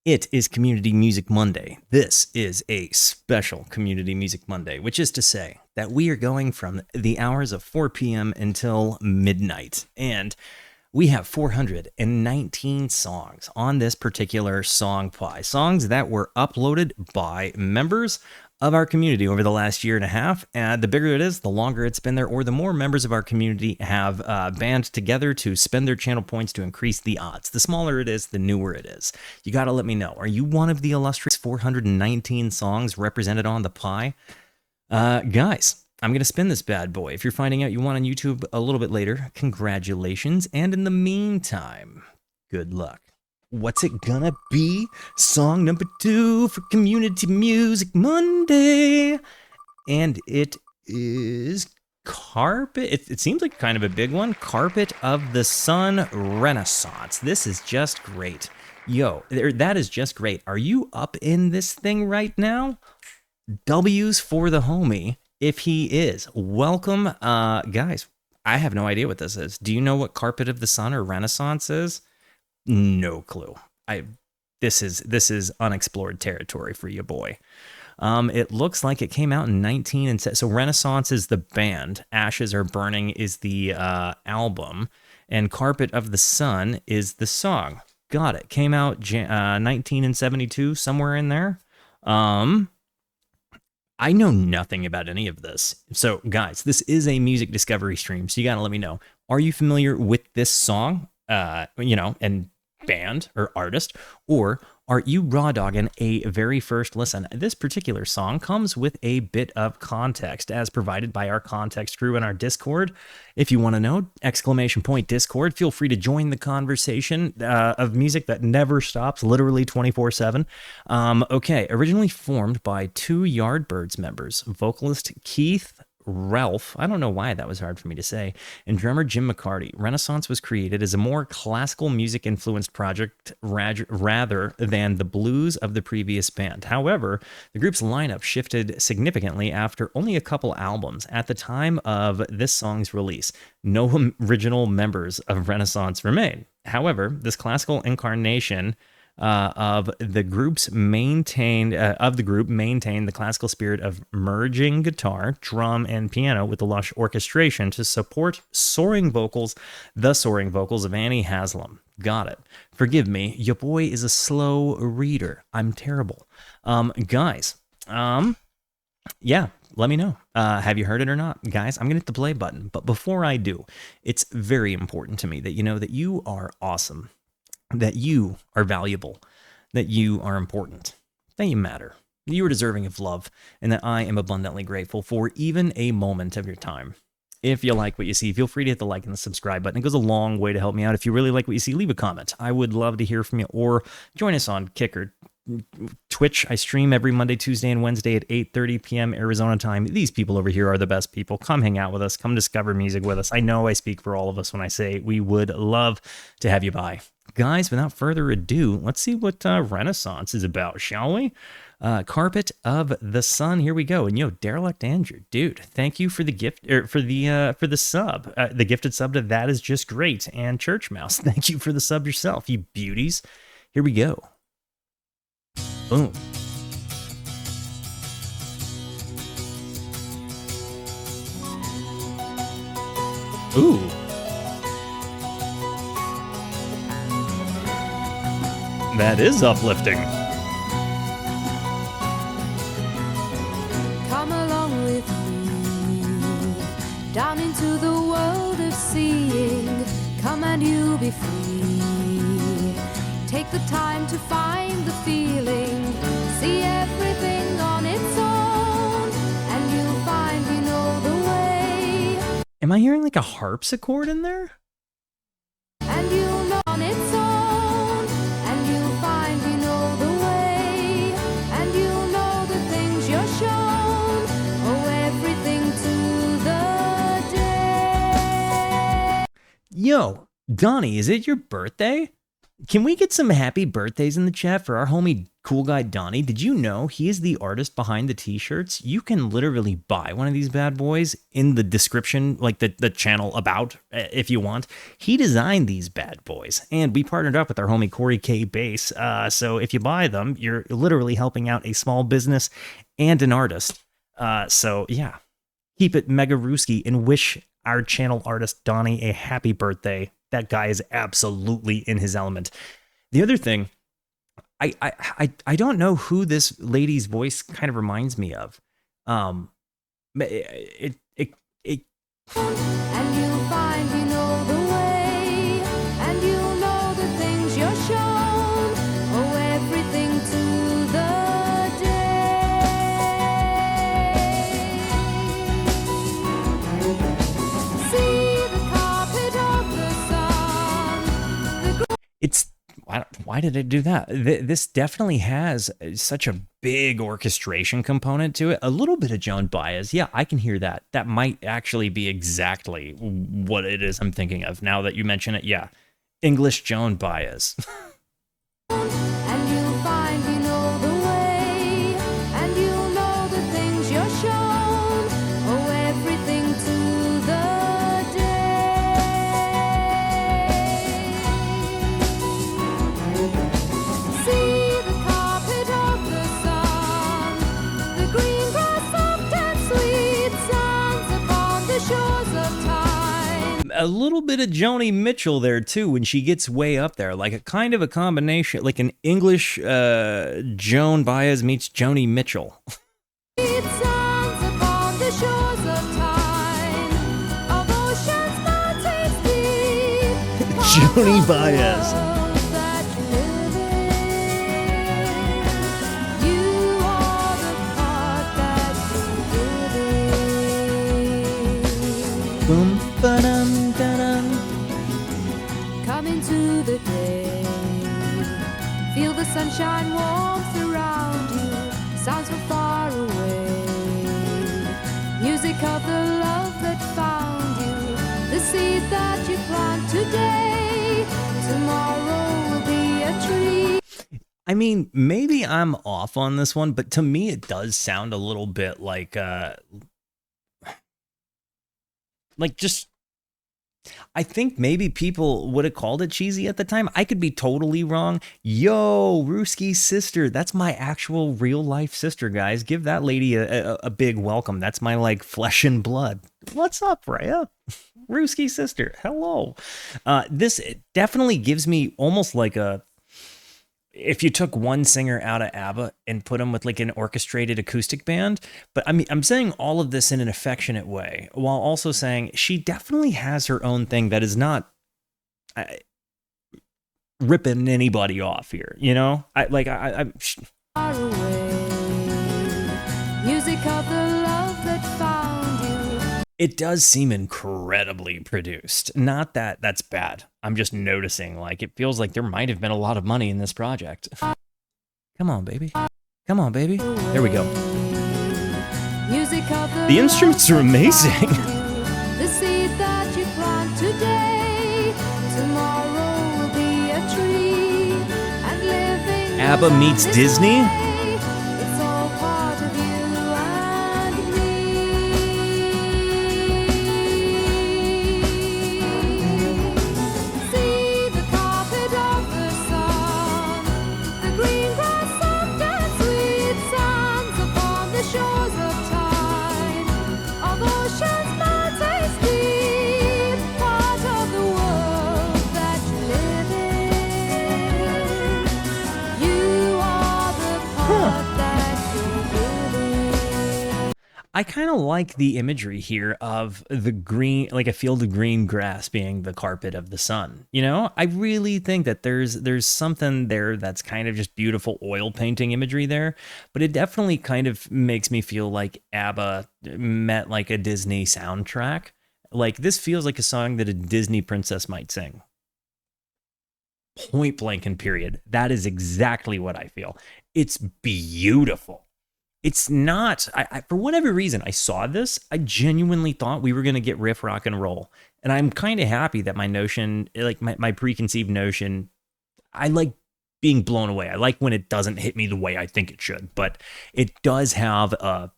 It is Community Music Monday. This is a special Community Music Monday, which is to say that we are going from the hours of 4 p.m. until midnight. And we have 419 songs on this particular song pie. Songs that were uploaded by members of our community over the last year and a half. And the bigger it is, the longer it's been there, or the more members of our community have band together to spend their channel points to increase the odds. The smaller it is, the newer it is. You got to let me know. Are you one of the illustrious 419 songs represented on the pie? Guys, I'm going to spin this bad boy. If you're finding out you want on YouTube a little bit later, congratulations. And in the meantime, good luck. What's it gonna be? Song number 2 for Community Music Monday. And it is Carpet. It seems like kind of a big one. Carpet of the Sun Renaissance. This is just great. Yo, that is just great. Are you up in this thing right now? W's for the homie, if he is. Welcome, guys. I have no idea what this is. Do you know what Carpet of the Sun or Renaissance is? No clue. This is unexplored territory for you, boy. It looks like it came out in 19 and so Renaissance is the band, Ashes Are Burning is the album, and Carpet of the Sun is the song. Got it. Came out 19 and 72, somewhere in there. I know nothing about any of this. So, guys, this is a music discovery stream, so you gotta let me know. Are you familiar with this song? And band or artist, or are you raw dogging a very first listen? This particular song comes with a bit of context as provided by our context crew in our Discord. If you want to know, !Discord, feel free to join the conversation of music that never stops, literally 24/7. Okay, originally formed by 2 Yardbirds members, vocalist Keith Ralph, I don't know why that was hard for me to say, and drummer Jim McCarty. Renaissance was created as a more classical music influenced project rather than the blues of the previous band. However, the group's lineup shifted significantly after only a couple albums. At the time of this song's release, no original members of Renaissance remain. However, this classical incarnation of the group maintained the classical spirit of merging guitar, drum, and piano with the lush orchestration to support the soaring vocals of Annie Haslam. Got it. Forgive me, your boy is a slow reader. I'm terrible. Guys, yeah, let me know. Have you heard it or not? Guys, I'm going to hit the play button. But before I do, it's very important to me that you know that you are awesome, that you are valuable, that you are important, that you matter, you are deserving of love, and that I am abundantly grateful for even a moment of your time. If you like what you see, feel free to hit the like and the subscribe button. It goes a long way to help me out. If you really like what you see, leave a comment. I would love to hear from you, or join us on Kick or Twitch. I stream every Monday, Tuesday, and Wednesday at 8:30 p.m. Arizona time. These people over here are the best people. Come hang out with us. Come discover music with us. I know I speak for all of us when I say we would love to have you by. Guys, without further ado, let's see what Renaissance is about, shall we? Carpet of the Sun. Here we go. And Derelict Andrew, dude, thank you for the gift, or for the sub. The gifted sub to That Is Just Great. And Church Mouse, thank you for the sub yourself, you beauties. Here we go. Boom. Ooh. That is uplifting. Come along with me down into the world of seeing. Come and you'll be free. Take the time to find the feeling. See everything on its own, and you'll find you know the way. Am I hearing like a harpsichord in there? And you'll know on its own, and you'll find you know the way. And you'll know the things you're shown. Oh, everything to the day. Yo, Donnie, is it your birthday? Can we get some happy birthdays in the chat for our homie Cool Guy Donnie, did you know he is the artist behind the t-shirts? You can literally buy one of these bad boys in the description, like the channel about, if you want. He designed these bad boys, and we partnered up with our homie Corey K. Bass. So if you buy them, you're literally helping out a small business and an artist. So yeah, keep it Walterooski and wish our channel artist Donnie a happy birthday. That guy is absolutely in his element. The other thing, I don't know who this lady's voice kind of reminds me of. It And you'll find you know the way, and you'll know the things you're shown. Oh, everything to the day. See the carpet of the sun. it's why did it do that? This definitely has such a big orchestration component to it. A little bit of Joan Baez. Yeah, I can hear that. That might actually be exactly what it is I'm thinking of now that you mention it. Yeah, English Joan Baez. And you'll find you know the way, and you'll know the things you're shown. Oh, everything to the day. See the carpet of the sun, the green grass soft and sweet, sands upon the shores of time. A little bit of Joni Mitchell there too when she gets way up there, like a kind of a combination, like an English Joan Baez meets Joni Mitchell. It sands upon the shores of time, of oceans, mountains deep. Joni Baez. That you live in. You are the part that you live in. Boom, ba-dum, da-dum. Come into the day. Feel the sunshine warmth around you. Sounds from far away. Music of the love that found you. The seed that you plant today. Tomorrow will be a tree. I mean, maybe I'm off on this one, but to me it does sound a little bit like just, I think maybe people would have called it cheesy at the time. I could be totally wrong. Yo, Rooski's sister. That's my actual real life sister, guys. Give that lady a big welcome. That's my like flesh and blood. What's up, Rhea? Rooski's sister. Hello. This definitely gives me almost like a, if you took one singer out of ABBA and put him with like an orchestrated acoustic band. But I mean, I'm saying all of this in an affectionate way, while also saying she definitely has her own thing that is not ripping anybody off here. You know, I Far away. Music of the love that found you. it does seem incredibly produced. Not that that's bad. I'm just noticing, like, it feels like there might have been a lot of money in this project. Come on, baby. Come on, baby. There we go. Music of The instruments are amazing. The seed that you plant today, tomorrow will be a tree. And living ABBA meets Disney? It's all part of you and me. See the carpet of the sun, the green grass soft and sweet, sands upon the shores of time, of oceans, mountains deep, part of the world that you live in. You are the part that you live in. I kind of like the imagery here of the green, like a field of green grass being the carpet of the sun. You know, I really think that there's something there that's kind of just beautiful oil painting imagery there, but it definitely kind of makes me feel like ABBA met like a Disney soundtrack. Like this feels like a song that a Disney princess might sing. Point blank and period. That is exactly what I feel. It's beautiful. It's not, for whatever reason, I saw this. I genuinely thought we were going to get riff rock and roll. And I'm kind of happy that my notion, like my preconceived notion, I like being blown away. I like when it doesn't hit me the way I think it should, but it does have a,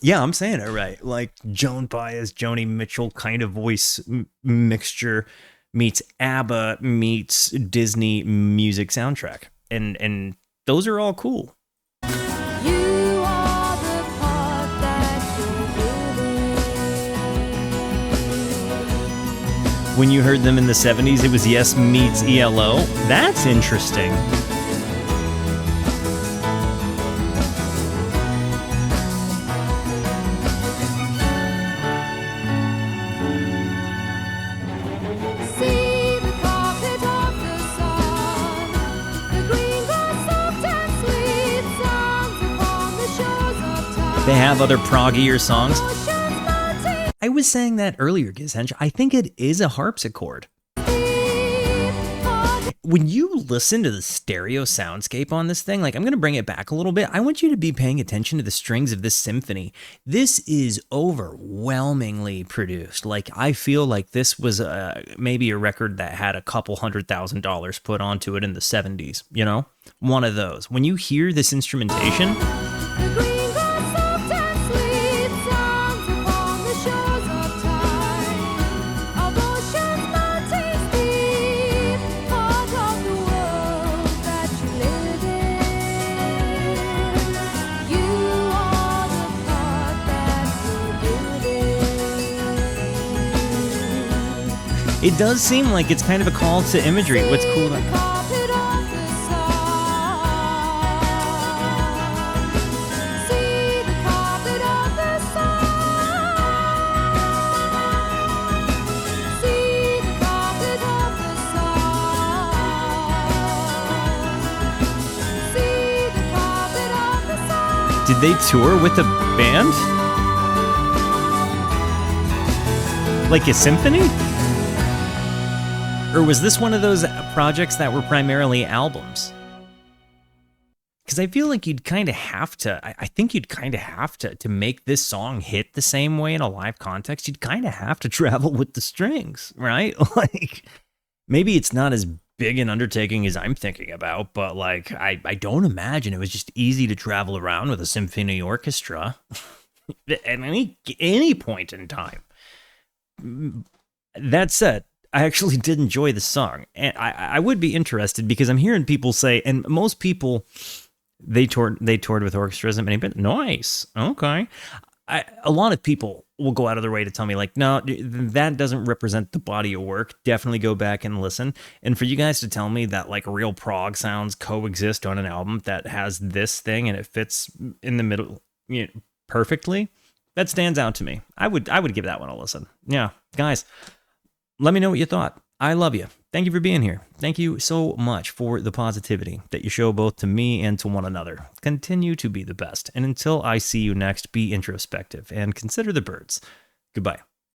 yeah, I'm saying it right, like Joan Baez, Joni Mitchell kind of voice mixture meets ABBA meets Disney music soundtrack, and those are all cool. You are the part that you're building. When you heard them in the 70s, it was Yes meets ELO. That's interesting. See the carpet of the sun, the green grass soft and sweet sounds upon the shores of time. They have other proggier songs. Oceans melting I was saying that earlier, Gizhench. I think it is a harpsichord. deep, heart When you listen to the stereo soundscape on this thing, like I'm going to bring it back a little bit. I want you to be paying attention to the strings of this symphony. This is overwhelmingly produced. Like I feel like this was maybe a record that had a couple $100,000 put onto it in the 70s, you know? One of those. When you hear this instrumentation, the green grass soft and sweet sounds upon the shores of time. Of oceans melting deep, part of the world that you live in. You are the part that you're building. it does seem like it's kind of a call to imagery. What's cool The about carpet of the sun. See the carpet of the sun. See the carpet of the sun. See the carpet of the sun. Did they tour with a band? Like a symphony? Or was this one of those projects that were primarily albums? Because I feel like you'd kind of have to, I think you'd kind of have to make this song hit the same way in a live context, you'd kind of have to travel with the strings, right? Like, maybe it's not as big an undertaking as I'm thinking about, but like, I don't imagine it was just easy to travel around with a symphony orchestra at any point in time. That said, I actually did enjoy the song, and I would be interested because I'm hearing people say, and most people they toured with orchestras and many, but nice, okay. A lot of people will go out of their way to tell me like, no, that doesn't represent the body of work. Definitely go back and listen. And for you guys to tell me that like real prog sounds coexist on an album that has this thing and it fits in the middle, you know, perfectly, that stands out to me. I would give that one a listen. Yeah, guys. Let me know what you thought. I love you. Thank you for being here. Thank you so much for the positivity that you show both to me and to one another. Continue to be the best. And until I see you next, be introspective and consider the birds. Goodbye.